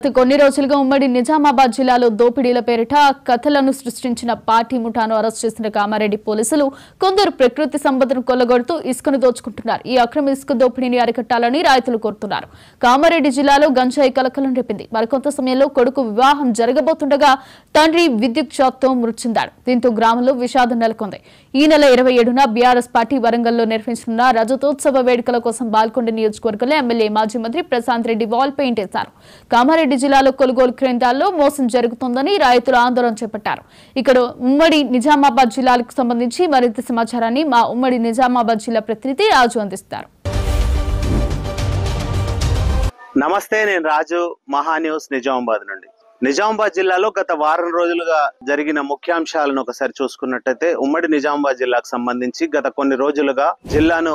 కొన్ని రోజులుగా ఉమ్మడి నిజామాబాద్ జిల్లాలో దోపిడీల పేరిట కథలను సృష్టించిన పార్టీ ముఠాను అరెస్ట్ చేసిన కామారెడ్డి పోలీసులు కొందరు ప్రకృతి సంపదను కొల్లగొడుతూ ఇసుకను దోచుకుంటున్నారు. ఈ అక్రమ ఇసుక దోపిడీని అరికట్టాలని రైతులు కోరుతున్నారు. కామారెడ్డి జిల్లాలో గంజాయి కలకలం రేపింది. మరికొంత సమయంలో కొడుకు వివాహం జరగబోతుండగా తండ్రి విద్యుత్ షాక్తో మృతి చెందాడు. దీంతో గ్రామంలో విషాదం నెలకొంది. ఈ నెల 27న బీఆర్ఎస్ పార్టీ వరంగల్లో నిర్వహించనున్న రజతోత్సవ వేడుకల కోసం బాల్కొండ నియోజకవర్గంలో ఎమ్మెల్యే మాజీ మంత్రి ప్రశాంత్ రెడ్డి వాల్ పెయింట్ వేశారు. కామారెడ్డి జిల్లాలో కొనుగోలు కేంద్రాల్లో మోసం జరుగుతోందని రైతులు ఆందోళన చేపట్టారు. ఇక్కడ ఉమ్మడి నిజామాబాద్ జిల్లాలకు సంబంధించి మరింత సమాచారాన్ని మా ఉమ్మడి నిజామాబాద్ జిల్లా ప్రతినిధి రాజు అందిస్తారు. నమస్తే, నేను రాజు, మహా న్యూస్ నిజామాబాద్ నుండి. నిజామాబాద్ జిల్లాలో గత వారం రోజులుగా జరిగిన ముఖ్యాంశాలను ఒకసారి చూసుకున్నట్టయితే ఉమ్మడి నిజామాబాద్ జిల్లాకు సంబంధించి గత కొన్ని రోజులుగా జిల్లాను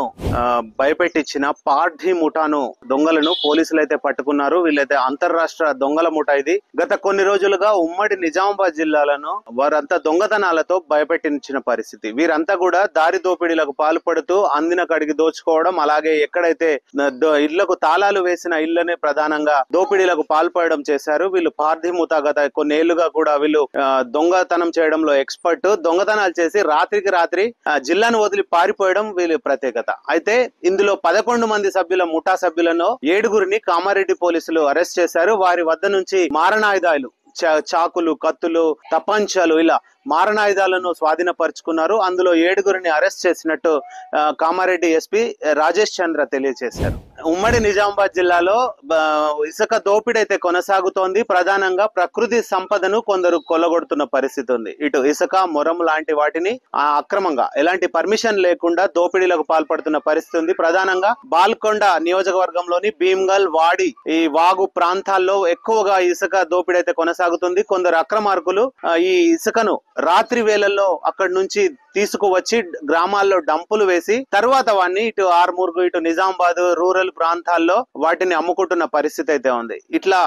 భయపెట్టించిన పార్టీ ముఠాను దొంగలను పోలీసులు అయితే పట్టుకున్నారు. వీళ్ళైతే అంతర్రాష్ట్ర దొంగల ముఠా ఇది. గత కొన్ని రోజులుగా ఉమ్మడి నిజామాబాద్ జిల్లాలను వారంతా దొంగతనాలతో భయపెట్టించిన పరిస్థితి. వీరంతా కూడా దారి దోపిడీలకు పాల్పడుతూ అందిన కడిగి దోచుకోవడం, అలాగే ఎక్కడైతే ఇళ్లకు తాళాలు వేసిన ఇళ్లనే ప్రధానంగా దోపిడీలకు పాల్పడడం చేశారు. వీళ్ళు పార్టీ ముఠా గత కొన్నేళ్లుగా కూడా వీళ్ళు దొంగతనం చేయడంలో ఎక్స్పర్ట్. దొంగతనాలు చేసి రాత్రికి రాత్రి జిల్లాను వదిలి పారిపోయడం వీళ్ళ ప్రత్యేకత. అయితే ఇందులో 11 మంది సభ్యుల ముఠా సభ్యులను 7గురిని కామారెడ్డి పోలీసులు అరెస్ట్ చేశారు. వారి వద్ద నుంచి మారణాయుధాలు, చాకులు, కత్తులు, తపంచాలు, ఇలా మారణాయుధాలను స్వాధీనపరుచుకున్నారు. అందులో 7గురిని అరెస్ట్ చేసినట్టు కామారెడ్డి ఎస్పీ రాజేష్ చంద్ర తెలియజేశారు. ఉమ్మడి నిజామాబాద్ జిల్లాలో ఇసుక దోపిడీ అయితే కొనసాగుతోంది. ప్రధానంగా ప్రకృతి సంపదను కొందరు కొల్లగొడుతున్న పరిస్థితి ఉంది. ఇటు ఇసుక, మొరం లాంటి వాటిని అక్రమంగా ఎలాంటి పర్మిషన్ లేకుండా దోపిడీలకు పాల్పడుతున్న పరిస్థితి ఉంది. ప్రధానంగా బాల్కొండ నియోజకవర్గంలోని భీమ్గల్, వాడి, ఈ వాగు ప్రాంతాల్లో ఎక్కువగా ఇసుక దోపిడీ అయితే కొనసాగుతుంది. కొందరు అక్రమార్కులు ఈ ఇసుకను రాత్రి వేళల్లో అక్కడి నుంచి తీసుకువచ్చి గ్రామాల్లో డంపులు వేసి తర్వాత వాడిని ఇటు ఆర్మూర్గు, ఇటు నిజామాబాద్ రూరల్ ప్రాంతాల్లో వాటిని అమ్ముకుంటున్న పరిస్థితి అయితే ఉంది. ఇట్లా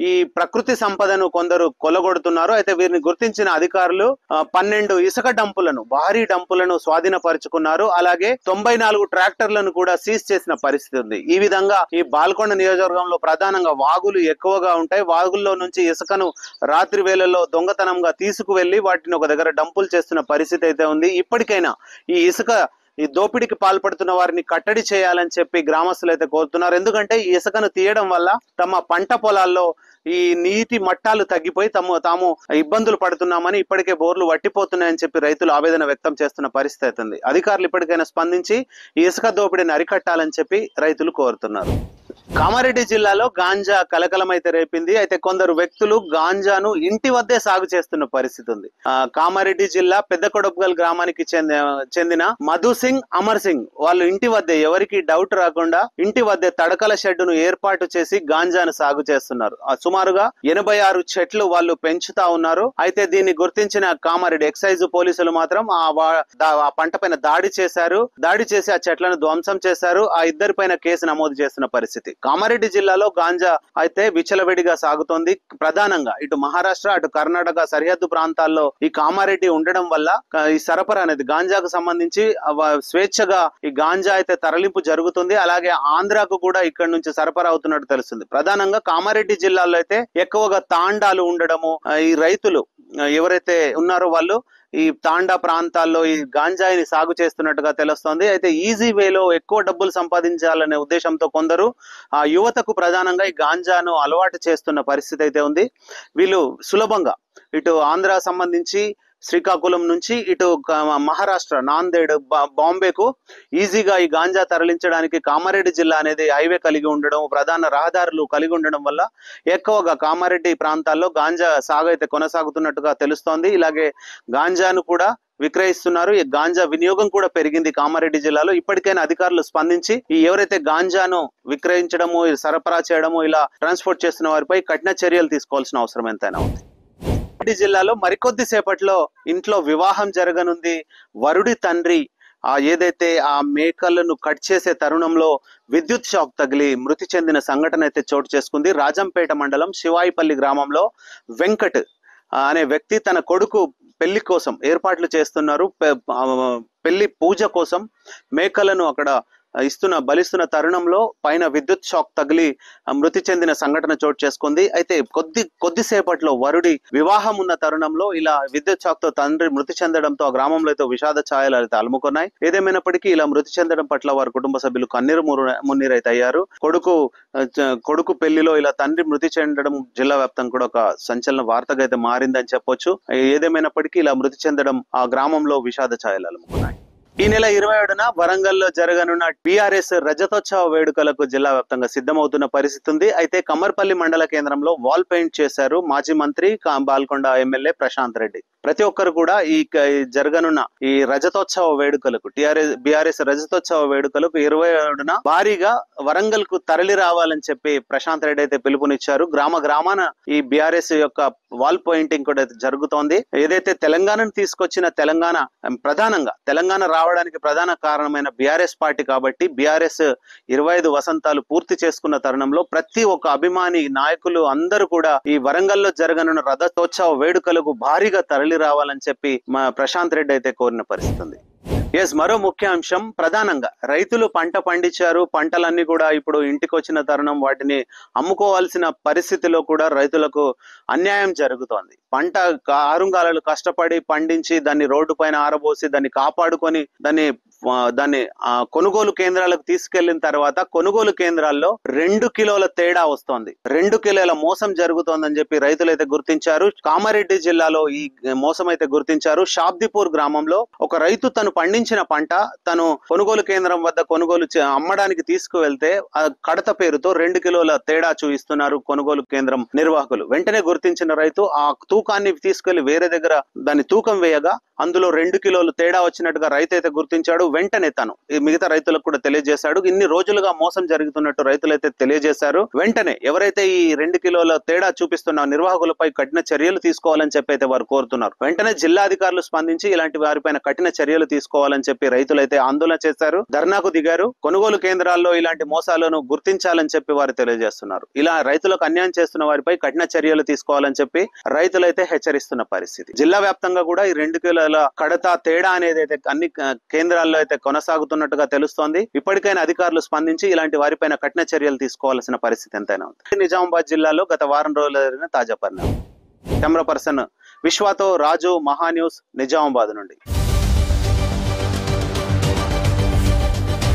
ఈ ప్రకృతి సంపదను కొందరు కొల్లగొడుతున్నారు. అయితే వీరిని గుర్తించిన అధికారులు 12 ఇసుక డంపులను, భారీ డంపులను స్వాధీనపరుచుకున్నారు. అలాగే 94 ట్రాక్టర్లను కూడా సీజ్ చేసిన పరిస్థితి ఉంది. ఈ విధంగా ఈ బాల్కొండ నియోజకవర్గంలో ప్రధానంగా వాగులు ఎక్కువగా ఉంటాయి. వాగుల్లో నుంచి ఇసుకను రాత్రి వేళల్లో దొంగతనంగా తీసుకువెళ్లి వాటిని ఒక దగ్గర డంపులు చేస్తున్న పరిస్థితి అయితే ఉంది. ఇప్పటికైనా ఈ దోపిడీకి పాల్పడుతున్న వారిని కట్టడి చేయాలని చెప్పి గ్రామస్తులు అయితే కోరుతున్నారు. ఎందుకంటే ఈ ఇసుకను తీయడం వల్ల తమ పంట పొలాల్లో ఈ నీటి మట్టాలు తగ్గిపోయి తాము ఇబ్బందులు పడుతున్నామని, ఇప్పటికే బోర్లు వట్టిపోతున్నాయని చెప్పి రైతులు ఆవేదన వ్యక్తం చేస్తున్న పరిస్థితి అవుతుంది. అధికారులు ఇప్పటికైనా స్పందించి ఈ ఇసుక దోపిడీని అరికట్టాలని చెప్పి రైతులు కోరుతున్నారు. కామారెడ్డి జిల్లాలో గాంజా కలకలమైతే రేపింది. అయితే కొందరు వ్యక్తులు గాంజాను ఇంటి వద్దే సాగు చేస్తున్న పరిస్థితి ఉంది. కామారెడ్డి జిల్లా పెద్ద కొడపుగల్ గ్రామానికి చెందిన మధు సింగ్, అమర్ సింగ్ వాళ్ళు ఇంటి వద్దే, ఎవరికి డౌట్ రాకుండా ఇంటి వద్దే తడకల షెడ్డును ఏర్పాటు చేసి గాంజాను సాగు చేస్తున్నారు. సుమారుగా 86 చెట్లు వాళ్ళు పెంచుతా ఉన్నారు. అయితే దీన్ని గుర్తించిన కామారెడ్డి ఎక్సైజ్ పోలీసులు మాత్రం ఆ పంట పైన దాడి చేసి ఆ చెట్లను ధ్వంసం చేశారు. ఆ ఇద్దరి పైన కేసు నమోదు చేస్తున్న పరిస్థితి. కామారెడ్డి జిల్లాలో గాంజా అయితే విచలవిడిగా సాగుతోంది. ప్రధానంగా ఇటు మహారాష్ట్ర, అటు కర్ణాటక సరిహద్దు ప్రాంతాల్లో ఈ కామారెడ్డి ఉండడం వల్ల ఈ సరఫరా అనేది గాంజాకు సంబంధించి స్వేచ్ఛగా ఈ గాంజా అయితే తరలింపు జరుగుతుంది. అలాగే ఆంధ్రాకు కూడా ఇక్కడ నుంచి సరఫరా అవుతున్నట్టు తెలుస్తుంది. ప్రధానంగా కామారెడ్డి జిల్లాలో అయితే ఎక్కువగా తాండాలు ఉండడము, ఈ రైతులు ఎవరైతే ఉన్నారో వాళ్ళు ఈ తాండా ప్రాంతాల్లో ఈ గాంజాయిని సాగు చేస్తున్నట్టుగా తెలుస్తోంది. అయితే ఈజీ వేలో ఎక్కువ డబ్బులు సంపాదించాలనే ఉద్దేశంతో కొందరు ఆ యువతకు ప్రధానంగా ఈ గాంజాను అలవాటు చేస్తున్న పరిస్థితి అయితే ఉంది. వీళ్ళు సులభంగా ఇటు ఆంధ్ర సంబంధించి శ్రీకాకుళం నుంచి ఇటు మహారాష్ట్ర నాందేడ్, బాంబేకు ఈజీగా ఈ గాంజా తరలించడానికి కామారెడ్డి జిల్లా అనేది హైవే కలిగి ఉండడం, ప్రధాన రహదారులు కలిగి ఉండడం వల్ల ఎక్కువగా కామారెడ్డి ప్రాంతాల్లో గాంజా సాగు అయితే కొనసాగుతున్నట్టుగా తెలుస్తోంది. ఇలాగే గాంజాను కూడా విక్రయిస్తున్నారు. ఈ గాంజా వినియోగం కూడా పెరిగింది కామారెడ్డి జిల్లాలో. ఇప్పటికైనా అధికారులు స్పందించి ఈ ఎవరైతే గాంజాను విక్రయించడము, సరఫరా చేయడము, ఇలా ట్రాన్స్పోర్ట్ చేస్తున్న వారిపై కఠిన చర్యలు తీసుకోవాల్సిన అవసరం ఎంతైనా ఉంది. జిల్లాలో మరికొద్ది సేపట్లో ఇంట్లో వివాహం జరగనుంది. వరుడి తండ్రి ఏదైతే ఆ మేకలను కట్ చేసే తరుణంలో విద్యుత్ షాక్ తగిలి మృతి చెందిన సంఘటన అయితే చోటు చేసుకుంది. రాజంపేట మండలం శివాయిపల్లి గ్రామంలో వెంకట్ అనే వ్యక్తి తన కొడుకు పెళ్లి కోసం ఏర్పాట్లు చేస్తున్నారు. పెళ్లి పూజ కోసం మేకలను అక్కడ బలిస్తున్న తరుణంలో పైన విద్యుత్ షాక్ తగిలి మృతి చెందిన సంఘటన చోటు చేసుకుంది. అయితే కొద్దిసేపట్లో వరుడి వివాహం ఉన్న తరుణంలో ఇలా విద్యుత్ షాక్ తో తండ్రి మృతి చెందడంతో ఆ గ్రామంలో అయితే విషాద ఛాయలు అయితే అలుముకున్నాయి. ఏదేమైనప్పటికీ ఇలా మృతి చెందడం పట్ల వారి కుటుంబ సభ్యులు కన్నీరు మున్నీరైతే అయ్యారు. కొడుకు పెళ్లిలో ఇలా తండ్రి మృతి చెందడం జిల్లా వ్యాప్తంగా కూడా ఒక సంచలన వార్తగా అయితే మారిందని చెప్పొచ్చు. ఏదేమైనప్పటికీ ఇలా మృతి చెందడం ఆ గ్రామంలో విషాద ఛాయలు అలుముకున్నాయి. ఈ నెల 27న వరంగల్లో జరగనున్న టీఆర్ఎస్ రజతోత్సవ వేడుకలకు జిల్లా వ్యాప్తంగా సిద్ధమవుతున్న పరిస్థితి ఉంది. అయితే కమ్మర్పల్లి మండల కేంద్రంలో వాల్ పెయింట్ చేశారు మాజీ మంత్రి బాల్కొండ ఎమ్మెల్యే ప్రశాంత్ రెడ్డి. ప్రతి ఒక్కరు కూడా ఈ జరగనున్న ఈ రజతోత్సవ వేడుకలకు బీఆర్ఎస్ రజతోత్సవ వేడుకలకు 27న భారీగా వరంగల్ కు తరలి రావాలని చెప్పి ప్రశాంత్ రెడ్డి అయితే పిలుపునిచ్చారు. గ్రామాన ఈ బీఆర్ఎస్ యొక్క వాల్ పెయింటింగ్ కూడా జరుగుతోంది. ఏదైతే తెలంగాణను తీసుకొచ్చిన తెలంగాణ రావడానికి ప్రధాన కారణమైన బీఆర్ఎస్ పార్టీ కాబట్టి బీఆర్ఎస్ 25 వసంతాలు పూర్తి చేసుకున్న తరుణంలో ప్రతి ఒక్క అభిమాని నాయకులు అందరూ కూడా ఈ వరంగల్లో జరగనున్న రథోత్సవ వేడుకలకు భారీగా తరలి రావాలని చెప్పి మా ప్రశాంత్ రెడ్డి అయితే కోరిన పరిస్థితి ఉంది. మరో ముఖ్య అంశం, ప్రధానంగా రైతులు పంట పండించారు. పంటలన్నీ కూడా ఇప్పుడు ఇంటికి వచ్చిన తరుణం వాటిని అమ్ముకోవాల్సిన పరిస్థితిలో కూడా రైతులకు అన్యాయం జరుగుతోంది. పంట ఆరుంగాలలు కష్టపడి పండించి దాన్ని రోడ్డు పైన ఆరబోసి దాన్ని కాపాడుకొని దాన్ని కొనుగోలు కేంద్రాలకు తీసుకెళ్లిన తర్వాత కొనుగోలు కేంద్రాల్లో 2 కిలోల తేడా వస్తోంది. 2 కిలోల మోసం జరుగుతోందని చెప్పి రైతులు అయితే గుర్తించారు. కామారెడ్డి జిల్లాలో ఈ మోసం అయితే గుర్తించారు. షాబ్దిపూర్ గ్రామంలో ఒక రైతు తను పండించిన పంట తను కొనుగోలు కేంద్రం వద్ద అమ్మడానికి తీసుకువెళ్తే కడత పేరుతో 2 కిలోల తేడా చూపిస్తున్నారు కొనుగోలు కేంద్రం నిర్వాహకులు. వెంటనే గుర్తించిన రైతు ఆ తూకాన్ని తీసుకెళ్లి వేరే దగ్గర దాన్ని తూకం వేయగా అందులో 2 కిలోలు తేడా వచ్చినట్టుగా రైతు అయితే గుర్తించాడు. వెంటనే తను మిగతా రైతులకు కూడా తెలియజేశాడు. ఇన్ని రోజులుగా మోసం జరుగుతున్నట్టు రైతులైతే తెలియజేశారు. వెంటనే ఎవరైతే ఈ 2 కిలోల తేడా చూపిస్తున్న నిర్వాహకులపై కఠిన చర్యలు తీసుకోవాలని చెప్పి అయితే వారు కోరుతున్నారు. వెంటనే జిల్లా అధికారులు స్పందించి ఇలాంటి వారిపైన కఠిన చర్యలు తీసుకోవాలని చెప్పి రైతులైతే ఆందోళన చేశారు, ధర్నాకు దిగారు. కొనుగోలు కేంద్రాల్లో ఇలాంటి మోసాలను గుర్తించాలని చెప్పి వారు తెలియజేస్తున్నారు. ఇలా రైతులకు అన్యాయం చేస్తున్న వారిపై కఠిన చర్యలు తీసుకోవాలని చెప్పి రైతులైతే హెచ్చరిస్తున్న పరిస్థితి. జిల్లా వ్యాప్తంగా కూడా ఈ 2 కిలోల కడత తేడా అనేది అయితే అన్ని కేంద్రాల్లో అయితే కొనసాగుతున్నట్టుగా తెలుస్తోంది. ఇప్పటికైనా అధికారులు స్పందించి ఇలాంటి వారిపైన కఠిన చర్యలు తీసుకోవాల్సిన పరిస్థితి ఎంతైనా ఉంది. నిజామాబాద్ జిల్లాలో గత వారం రోజులు జరిగిన తాజా పరిణామం. కెమెరా పర్సన్ విశ్వతో రాజు, మహా న్యూస్, నిజామాబాద్ నుండి.